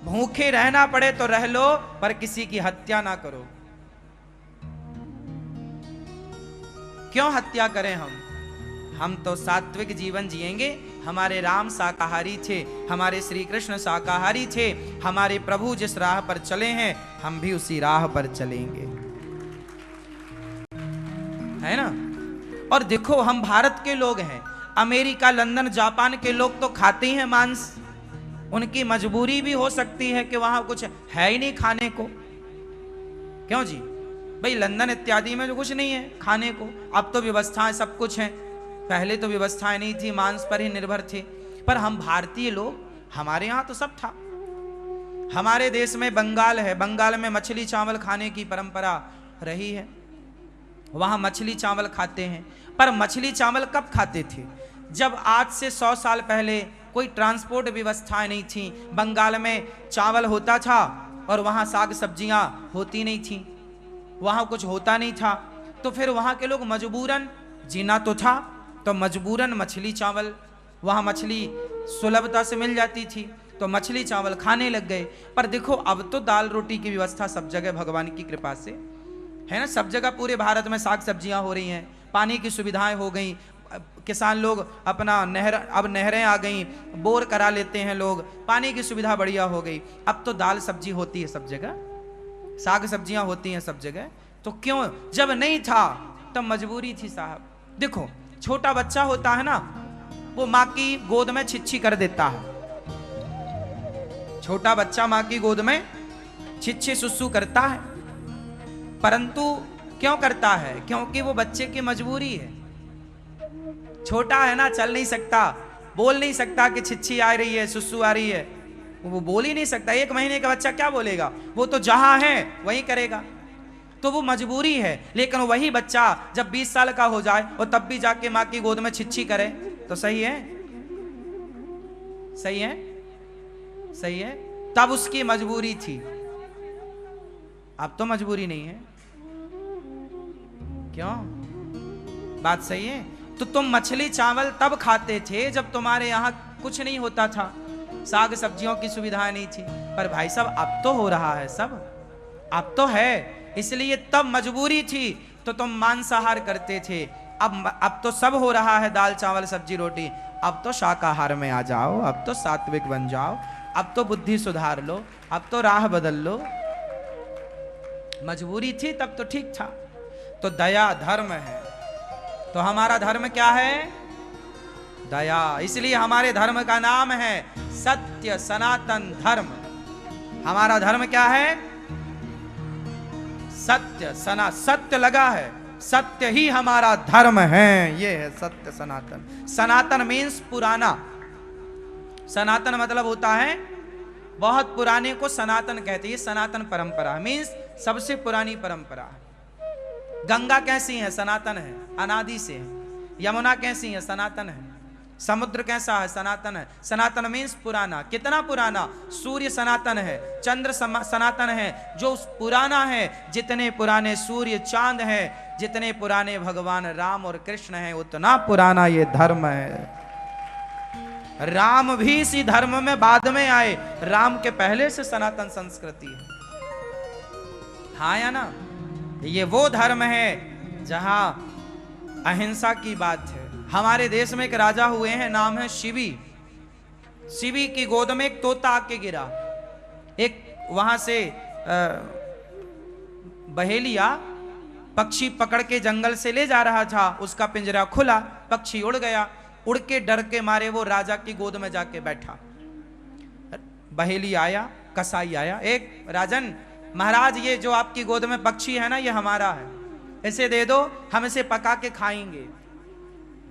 भूखे रहना पड़े तो रह लो, पर किसी की हत्या ना करो। क्यों हत्या करें हम तो सात्विक जीवन जिएंगे। हमारे राम शाकाहारी थे, हमारे श्री कृष्ण शाकाहारी थे, हमारे प्रभु जिस राह पर चले हैं हम भी उसी राह पर चलेंगे, है ना। और देखो हम भारत के लोग हैं, अमेरिका, लंदन, जापान के लोग तो खाते ही हैं मांस। उनकी मजबूरी भी हो सकती है कि वहां कुछ है ही नहीं खाने को। क्यों जी भाई, लंदन इत्यादि में तो कुछ नहीं है खाने को। अब तो व्यवस्थाएं सब कुछ हैं, पहले तो व्यवस्थाएं नहीं थी, मांस पर ही निर्भर थे। पर हम भारतीय लोग, हमारे यहाँ तो सब था। हमारे देश में बंगाल है, बंगाल में मछली चावल खाने की परंपरा रही है, वहां मछली चावल खाते हैं। पर मछली चावल कब खाते थे? जब आज से 100 साल पहले कोई ट्रांसपोर्ट व्यवस्थाएं नहीं थी, बंगाल में चावल होता था और वहां साग सब्जियां होती नहीं थी, वहां कुछ होता नहीं था। तो फिर वहां के लोग मजबूरन, जीना तो था तो मजबूरन मछली चावल, वहां मछली सुलभता से मिल जाती थी तो मछली चावल खाने लग गए। पर देखो अब तो दाल रोटी की व्यवस्था सब जगह भगवान की कृपा से है ना, सब जगह पूरे भारत में साग सब्जियां हो रही हैं, पानी की सुविधाएं हो गई, किसान लोग अपना अब नहरें आ गई, बोर करा लेते हैं लोग, पानी की सुविधा बढ़िया हो गई। अब तो दाल सब्जी होती है सब जगह, साग सब्जियां होती हैं सब जगह। तो क्यों, जब नहीं था तब मजबूरी थी साहब। देखो छोटा बच्चा होता है ना, वो माँ की गोद में छिच्छी कर देता है। छोटा बच्चा माँ की गोद में छिच्छी सुसु करता है, परंतु क्यों करता है? क्योंकि वो बच्चे की मजबूरी है। छोटा है ना, चल नहीं सकता, बोल नहीं सकता कि छिच्छी आ रही है, सुसु आ रही है, वो बोल ही नहीं सकता। 1 महीने का बच्चा क्या बोलेगा? वो तो जहां है वहीं करेगा, तो वो मजबूरी है। लेकिन वही बच्चा जब 20 साल का हो जाए और तब भी जाके माँ की गोद में छिच्छी करे तो सही है? सही है? सही है? तब उसकी मजबूरी थी, अब तो मजबूरी नहीं है। क्यों? बात सही है? तो तुम मछली चावल तब खाते थे जब तुम्हारे यहां कुछ नहीं होता था, साग सब्जियों की सुविधा नहीं थी। पर भाई साहब अब तो हो रहा है सब, अब तो है, इसलिए तब मजबूरी थी तो तुम मांसाहार करते थे। अब तो सब हो रहा है, दाल चावल सब्जी रोटी। अब तो शाकाहार में आ जाओ, अब तो सात्विक बन जाओ, अब तो बुद्धि सुधार लो, अब तो राह बदल लो। मजबूरी थी तब तो ठीक था। तो दया धर्म है, तो हमारा धर्म क्या है? दया। इसलिए हमारे धर्म का नाम है सत्य सनातन धर्म। हमारा धर्म क्या है? सत्य सत्य लगा है, सत्य ही हमारा धर्म है। ये है सत्य सनातन। सनातन मीन्स पुराना। सनातन मतलब होता है बहुत पुराने को सनातन कहते हैं। ये सनातन परंपरा मीन्स सबसे पुरानी परंपरा। गंगा कैसी है? सनातन है, अनादि से है। यमुना कैसी है? सनातन है। समुद्र कैसा है? सनातन है। सनातन मीन्स पुराना। कितना पुराना? सूर्य सनातन है, चंद्र सनातन है। जो पुराना है, जितने पुराने सूर्य चांद है, जितने पुराने भगवान राम और कृष्ण हैं, उतना पुराना ये धर्म है। राम भी इसी धर्म में बाद में आए, राम के पहले से सनातन संस्कृति है। हाँ या ना? ये वो धर्म है जहां अहिंसा की बात है। हमारे देश में एक राजा हुए हैं, नाम है शिवी। शिवी की गोद में एक तोता आके गिरा। एक वहां से बहेलिया पक्षी पकड़ के जंगल से ले जा रहा था, उसका पिंजरा खुला, पक्षी उड़ गया। उड़ के डर के मारे वो राजा की गोद में जाके बैठा। बहेली आया, कसाई आया, एक राजन महाराज, ये जो आपकी गोद में पक्षी है ना, ये हमारा है, इसे दे दो, हम इसे पका के खाएंगे।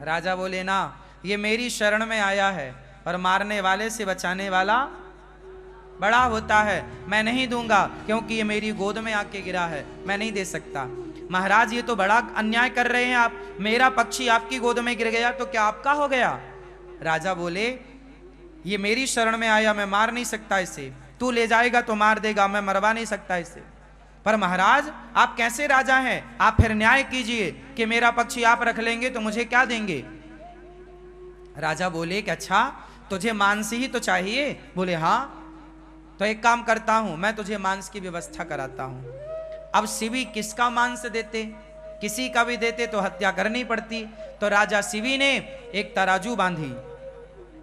राजा बोले ना, ये मेरी शरण में आया है और मारने वाले से बचाने वाला बड़ा होता है, मैं नहीं दूंगा क्योंकि ये मेरी गोद में आके गिरा है, मैं नहीं दे सकता। महाराज ये तो बड़ा अन्याय कर रहे हैं आप, मेरा पक्षी आपकी गोद में गिर गया तो क्या आपका हो गया? राजा बोले ये मेरी शरण में आया, मैं मार नहीं सकता इसे, तू ले जाएगा तो मार देगा, मैं मरवा नहीं सकता इसे। पर महाराज आप कैसे राजा हैं, आप फिर न्याय कीजिए कि मेरा पक्षी आप रख लेंगे तो मुझे क्या देंगे? राजा बोले कि अच्छा तुझे मांस ही तो चाहिए? बोले हाँ। तो एक काम करता हूं, मैं तुझे मांस की व्यवस्था कराता हूं। अब शिवी किसका मांस देते, किसी का भी देते तो हत्या करनी पड़ती। तो राजा शिवी ने एक तराजू बांधी,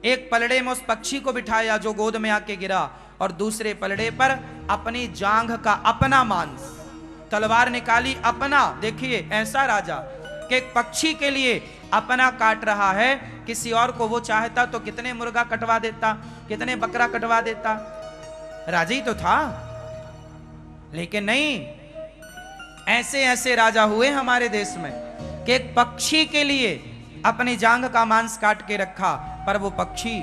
एक पलड़े में उस पक्षी को बिठाया जो गोद में आके गिरा, और दूसरे पलड़े पर अपनी जांघ का अपना मांस, तलवार निकाली अपना। देखिए ऐसा राजा कि एक पक्षी के लिए अपना काट रहा है, किसी और को वो चाहता तो कितने मुर्गा कटवा देता, कितने बकरा कटवा देता, राजा ही तो था। लेकिन नहीं, ऐसे ऐसे राजा हुए हमारे देश में कि एक पक्षी के लिए अपनी जांघ का मांस काट के रखा, पर वो पक्षी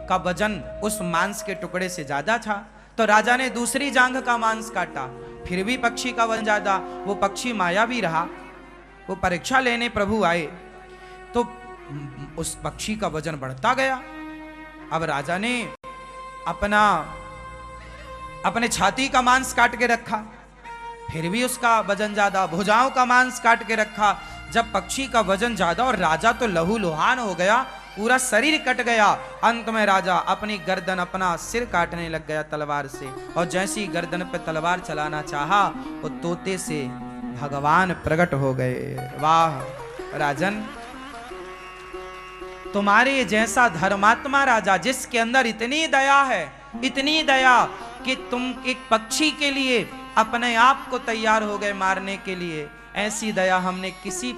का वजन उस मांस के टुकड़े से ज्यादा था। तो राजा ने दूसरी जांघ का मांस काटा, फिर भी पक्षी का वजन ज्यादा। वो पक्षी माया भी रहा। वो परीक्षा लेने प्रभु आए तो उस पक्षी का वजन बढ़ता गया। अब राजा ने अपने छाती का मांस काट के रखा, फिर भी उसका वजन ज्यादा। भुजाओं का मांस काट के रखा, जब पक्षी का वजन ज्यादा, और राजा तो लहूलुहान हो गया, पूरा शरीर कट गया। अंत में राजा अपनी गर्दन, अपना सिर काटने लग गया तलवार से, और जैसी गर्दन पे तलवार चलाना चाहा, वो तोते से भगवान प्रकट हो गए। वाह राजन, तुम्हारे जैसा धर्मात्मा राजा, जिसके अंदर इतनी दया है, इतनी दया कि तुम एक पक्षी के लिए अपने आप को तैयार हो गए मारने के लिए, ऐसी दया हमने किसी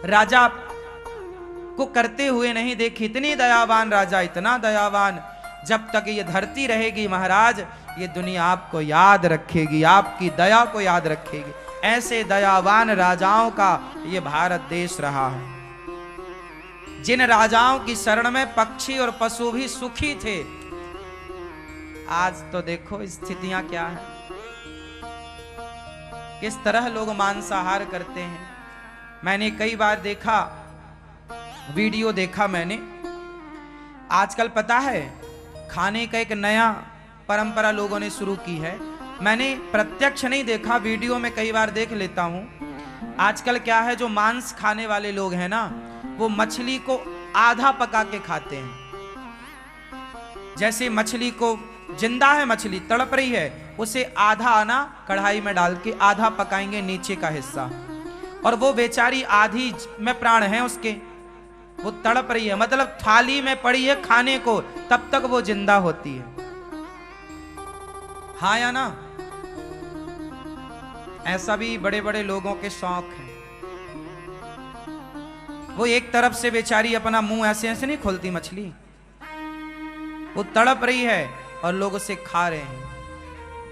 राजा को करते हुए नहीं देखी। इतनी दयावान राजा, इतना दयावान, जब तक ये धरती रहेगी महाराज, ये दुनिया आपको याद रखेगी, आपकी दया को याद रखेगी। ऐसे दयावान राजाओं का ये भारत देश रहा है, जिन राजाओं की शरण में पक्षी और पशु भी सुखी थे। आज तो देखो स्थितियां क्या है, किस तरह लोग मांसाहार करते हैं। मैंने कई बार देखा, वीडियो देखा मैंने, आजकल पता है खाने का एक नया परंपरा लोगों ने शुरू की है। मैंने प्रत्यक्ष नहीं देखा, वीडियो में कई बार देख लेता हूं। आजकल क्या है, जो मांस खाने वाले लोग हैं ना, वो मछली को आधा पका के खाते हैं। जैसे मछली को, जिंदा है मछली, तड़प रही है, उसे आधा आना कढ़ाई में डाल के आधा पकाएंगे, नीचे का हिस्सा, और वो बेचारी आधी में प्राण है उसके, वो तड़प रही है, मतलब थाली में पड़ी है खाने को, तब तक वो जिंदा होती है। हाँ या ना? ऐसा भी बड़े बड़े लोगों के शौक हैं। वो एक तरफ से बेचारी अपना मुंह ऐसे ऐसे नहीं खोलती मछली, वो तड़प रही है और लोग उसे खा रहे हैं।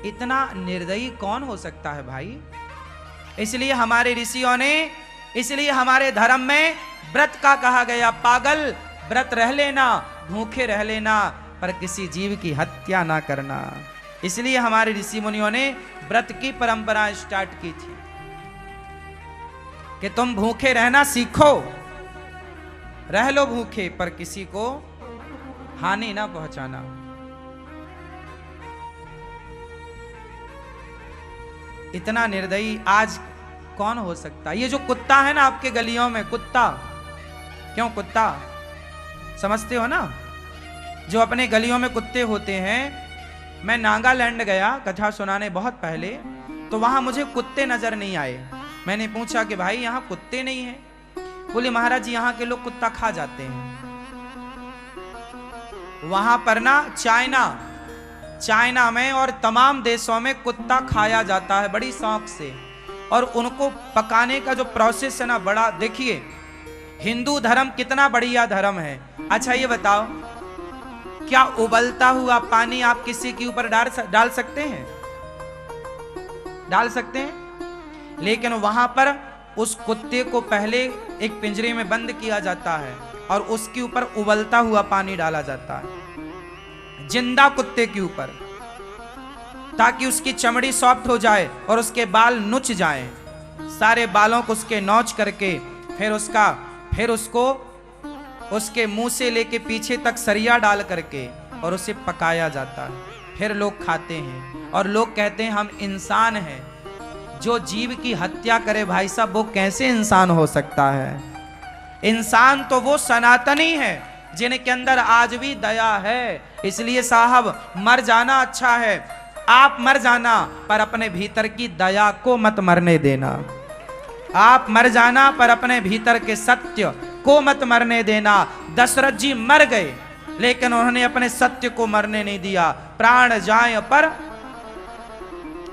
इतना निर्दयी कौन हो सकता है भाई? इसलिए हमारे ऋषियों ने, इसलिए हमारे धर्म में व्रत का कहा गया, पागल व्रत रह लेना, भूखे रह लेना, पर किसी जीव की हत्या ना करना। इसलिए हमारे ऋषि मुनियों ने व्रत की परंपरा स्टार्ट की थी कि तुम भूखे रहना सीखो, रह लो भूखे, पर किसी को हानि ना पहुंचाना। इतना निर्दयी आज कौन हो सकता? ये जो कुत्ता है ना आपके गलियों में, कुत्ता, क्यों कुत्ता समझते हो ना, जो अपने गलियों में कुत्ते होते हैं। मैं नागालैंड गया कथा सुनाने बहुत पहले, तो वहां मुझे कुत्ते नजर नहीं आए। मैंने पूछा कि भाई यहाँ कुत्ते नहीं हैं? बोले महाराज जी यहाँ के लोग कुत्ता खा जाते हैं। वहां पर ना चाइना में और तमाम देशों में कुत्ता खाया जाता है बड़ी शौक से, और उनको पकाने का जो प्रोसेस है ना, बड़ा, देखिए हिंदू धर्म कितना बढ़िया धर्म है। अच्छा ये बताओ, क्या उबलता हुआ पानी आप किसी के ऊपर डाल सकते हैं? डाल सकते हैं? लेकिन वहां पर उस कुत्ते को पहले एक पिंजरे में बंद किया जाता है और उसके ऊपर उबलता हुआ पानी डाला जाता है, जिंदा कुत्ते के ऊपर, ताकि उसकी चमड़ी सॉफ्ट हो जाए और उसके बाल नुच जाएं। सारे बालों को उसके नोच करके फिर उसको उसके मुंह से लेके पीछे तक सरिया डाल करके और उसे पकाया जाता है, फिर लोग खाते हैं। और लोग कहते हैं हम इंसान हैं। जो जीव की हत्या करे भाई साहब, वो कैसे इंसान हो सकता है? इंसान तो वो सनातनी है जिनके अंदर आज भी दया है। इसलिए साहब मर जाना अच्छा है, आप मर जाना, पर अपने भीतर की दया को मत मरने देना। आप मर जाना पर अपने भीतर के सत्य को मत मरने देना। दशरथ जी मर गए लेकिन उन्होंने अपने सत्य को मरने नहीं दिया। प्राण जाए पर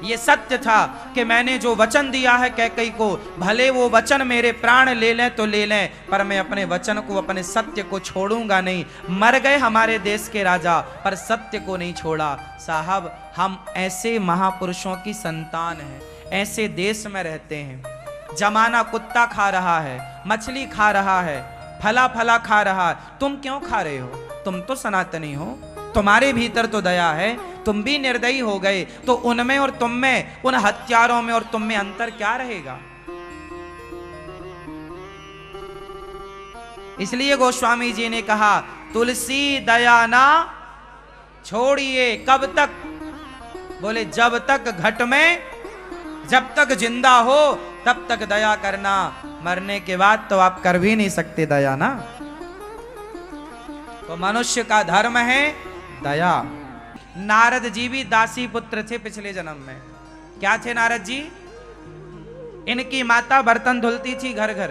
यह सत्य था कि मैंने जो वचन दिया है कैकई को, भले वो वचन मेरे प्राण ले लें तो ले लें, पर मैं अपने वचन को, अपने सत्य को छोड़ूंगा नहीं। मर गए हमारे देश के राजा, पर सत्य को नहीं छोड़ा। साहब हम ऐसे महापुरुषों की संतान हैं, ऐसे देश में रहते हैं। जमाना कुत्ता खा रहा है, मछली खा रहा है, फला फला खा रहा है, तुम क्यों खा रहे हो? तुम तो सनातनी हो, तुम्हारे भीतर तो दया है, तुम भी निर्दयी हो गए, तो उनमें और तुम में, उन हत्यारों में और तुम में अंतर क्या रहेगा? इसलिए गोस्वामी जी ने कहा तुलसी दया ना छोड़िए। कब तक? बोले जब तक घट में, जब तक जिंदा हो तब तक दया करना, मरने के बाद तो आप कर भी नहीं सकते दया ना। तो मनुष्य का धर्म है दया। नारद जी भी दासी पुत्र थे पिछले जन्म में। क्या थे नारद जी? इनकी माता बर्तन धुलती थी घर घर।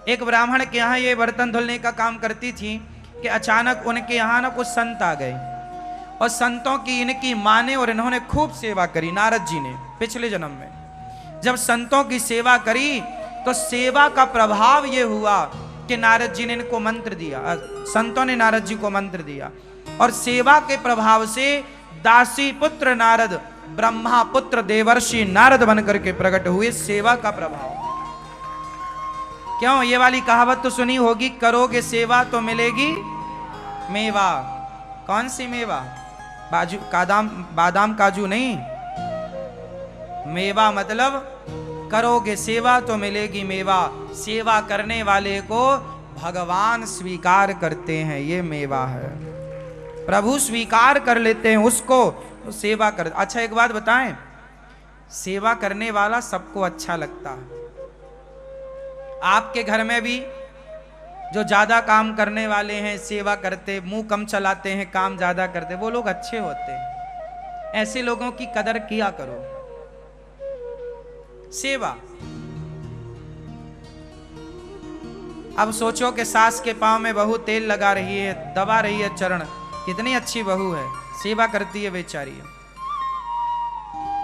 एक ब्राह्मण के यहां ये बर्तन धुलने का काम करती थी कि अचानक उनके यहां ना कुछ संत आ गए, और संतों की इनकी मां ने और इन्होंने खूब सेवा करी। नारद जी ने पिछले जन्म में जब संतों की सेवा करी तो सेवा का प्रभाव ये हुआ कि नारद जी ने इनको मंत्र दिया, संतों ने नारद जी को मंत्र दिया, और सेवा के प्रभाव से दासी पुत्र नारद ब्रह्मा पुत्र देवर्षि नारद बनकर के प्रकट हुए। सेवा का प्रभाव। क्यों? ये वाली कहावत तो सुनी होगी, करोगे सेवा तो मिलेगी मेवा। कौन सी मेवा? बादाम काजू नहीं, मेवा मतलब करोगे सेवा तो मिलेगी मेवा। सेवा करने वाले को भगवान स्वीकार करते हैं, ये मेवा है। प्रभु स्वीकार कर लेते हैं उसको, तो सेवा कर। अच्छा एक बात बताएं, सेवा करने वाला सबको अच्छा लगता है। आपके घर में भी जो ज्यादा काम करने वाले हैं, सेवा करते, मुंह कम चलाते हैं, काम ज्यादा करते, वो लोग अच्छे होते हैं। ऐसे लोगों की कदर किया करो। सेवा। अब सोचो कि सास के पांव में बहू तेल लगा रही है, दबा रही है चरण, कितनी अच्छी बहू है, सेवा करती है बेचारी।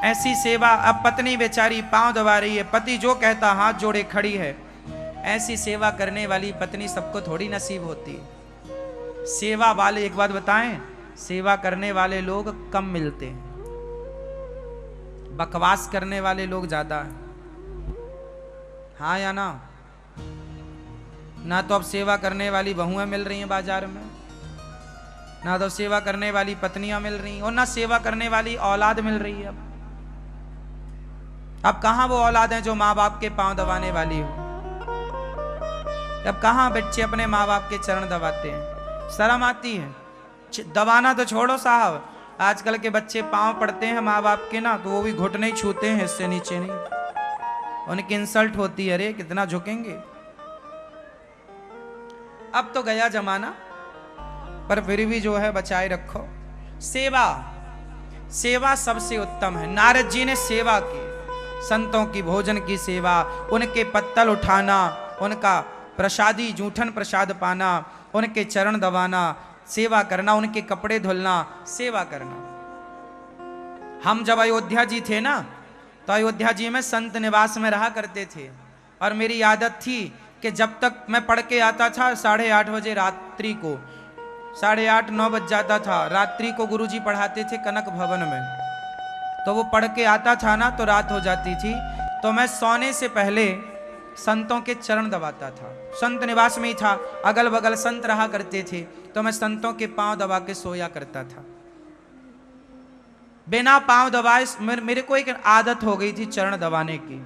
ऐसी सेवा। अब पत्नी बेचारी पांव दबा रही है, पति जो कहता हाथ जोड़े खड़ी है। ऐसी सेवा करने वाली पत्नी सबको थोड़ी नसीब होती है। सेवा वाले, एक बात बताएं, सेवा करने वाले लोग कम मिलते हैं, बकवास करने वाले लोग ज्यादा हैं। हाँ या ना? ना तो अब सेवा करने वाली बहुएं मिल रही हैं बाजार में, ना तो सेवा करने वाली पत्नियां मिल रही हैं, और ना सेवा करने वाली औलाद मिल रही है। अब कहां वो औलाद है जो माँ बाप के पांव दबाने वाली हो? अब कहां बच्चे अपने माँ बाप के चरण दबाते हैं? शर्म आती है। दबाना तो छोड़ो साहब, आजकल के बच्चे पांव पड़ते हैं माँ बाप के ना, तो वो भी घुटने ही छूते हैं, इससे नीचे नहीं। उनकी इंसल्ट होती है, अरे कितना झुकेंगे। अब तो गया जमाना, पर फिर भी जो है बचाए रखो। सेवा, सेवा सबसे उत्तम है। नारद जी ने सेवा की, संतों की भोजन की सेवा, उनके पत्तल उठाना, उनका प्रसादी जूठन प्रसाद पाना, उनके चरण दबाना, सेवा करना, उनके कपड़े धुलना, सेवा करना। हम जब अयोध्या जी थे ना, तो अयोध्या जी में संत निवास में रहा करते थे, और मेरी आदत थी कि जब तक मैं पढ़ के आता था 8:30 बजे रात्रि को, 8:30-9 बज जाता था। रात्रि को गुरुजी पढ़ाते थे कनक भवन में, तो वो पढ़ के आता था ना तो रात हो जाती थी, तो मैं सोने से पहले संतों के चरण दबाता था। संत निवास में ही था, अगल बगल संत रहा करते थे, तो मैं संतों के पांव दबा के सोया करता था। बिना पांव दबाए मेरे को एक आदत हो गई थी चरण दबाने की।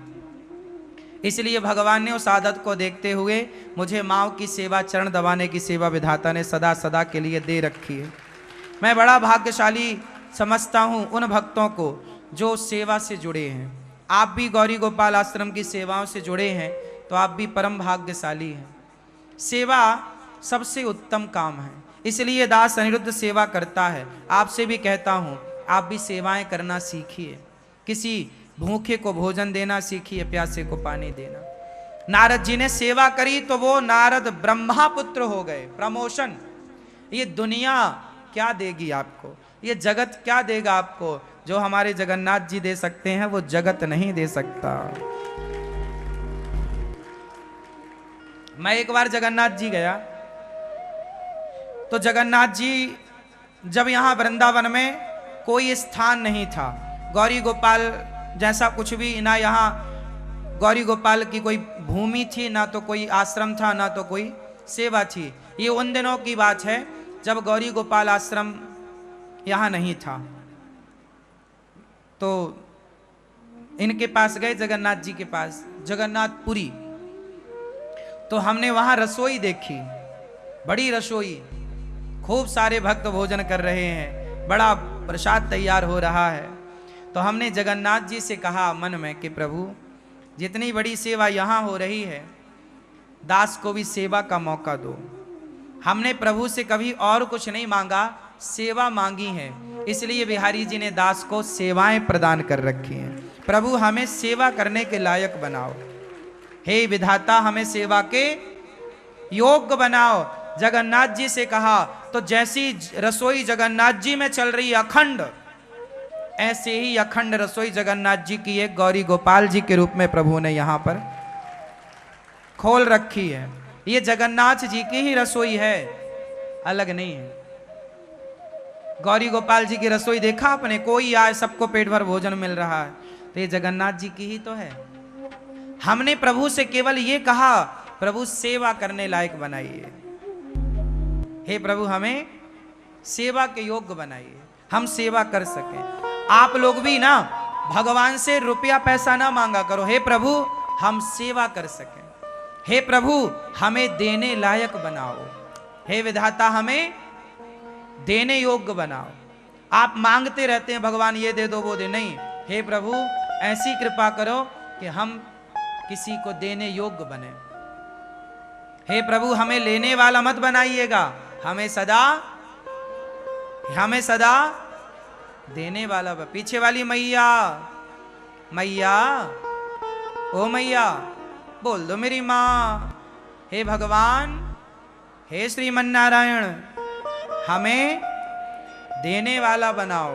इसलिए भगवान ने उस आदत को देखते हुए मुझे माँ की सेवा, चरण दबाने की सेवा विधाता ने सदा सदा के लिए दे रखी है। मैं बड़ा भाग्यशाली समझता हूँ उन भक्तों को जो सेवा से जुड़े हैं। आप भी गौरी गोपाल आश्रम की सेवाओं से जुड़े हैं, तो आप भी परम भाग्यशाली हैं। सेवा सबसे उत्तम काम है। इसलिए दास अनिरुद्ध सेवा करता है। आपसे भी कहता हूँ, आप भी सेवाएं करना सीखिए। किसी भूखे को भोजन देना सीखिए, प्यासे को पानी देना। नारद जी ने सेवा करी तो वो नारद ब्रह्मा पुत्र हो गए। प्रमोशन। ये दुनिया क्या देगी आपको, ये जगत क्या देगा आपको? जो हमारे जगन्नाथ जी दे सकते हैं वो जगत नहीं दे सकता। मैं एक बार जगन्नाथ जी गया तो जगन्नाथ जी जब यहाँ वृंदावन में कोई स्थान नहीं था, गौरी गोपाल जैसा कुछ भी ना, यहाँ गौरी गोपाल की कोई भूमि थी, ना तो कोई आश्रम था, ना तो कोई सेवा थी। ये उन दिनों की बात है जब गौरी गोपाल आश्रम यहाँ नहीं था। तो इनके पास गए, जगन्नाथ जी के पास, जगन्नाथपुरी। तो हमने वहाँ रसोई देखी, बड़ी रसोई, खूब सारे भक्त भोजन कर रहे हैं, बड़ा प्रसाद तैयार हो रहा है। तो हमने जगन्नाथ जी से कहा मन में कि प्रभु, जितनी बड़ी सेवा यहाँ हो रही है, दास को भी सेवा का मौका दो। हमने प्रभु से कभी और कुछ नहीं मांगा, सेवा मांगी है। इसलिए बिहारी जी ने दास को सेवाएं प्रदान कर रखी हैं। प्रभु हमें सेवा करने के लायक बनाओ, हे विधाता हमें सेवा के योग्य बनाओ। जगन्नाथ जी से कहा तो जैसी रसोई जगन्नाथ जी में चल रही अखंड, ऐसे ही अखंड रसोई जगन्नाथ जी की एक गौरी गोपाल जी के रूप में प्रभु ने यहां पर खोल रखी है। ये जगन्नाथ जी की ही रसोई है, अलग नहीं है। गौरी गोपाल जी की रसोई देखा आपने? कोई आए, सबको पेट भर भोजन मिल रहा है, तो ये जगन्नाथ जी की ही तो है। हमने प्रभु से केवल ये कहा, प्रभु सेवा करने लायक बनाइए, हे प्रभु हमें सेवा के योग्य बनाइए, हम सेवा कर सकें। आप लोग भी ना भगवान से रुपया पैसा ना मांगा करो, हे प्रभु हम सेवा कर सकें, हे प्रभु हमें देने लायक बनाओ, हे विधाता हमें देने योग्य बनाओ। आप मांगते रहते हैं भगवान ये दे दो वो दे, नहीं, हे प्रभु ऐसी कृपा करो कि हम किसी को देने योग्य बने। हे प्रभु हमें लेने वाला मत बनाइएगा, हमें सदा देने वाला। पीछे वाली मैया, मैया ओ मैया बोल दो मेरी माँ, हे भगवान, हे श्रीमन नारायण हमें देने वाला बनाओ।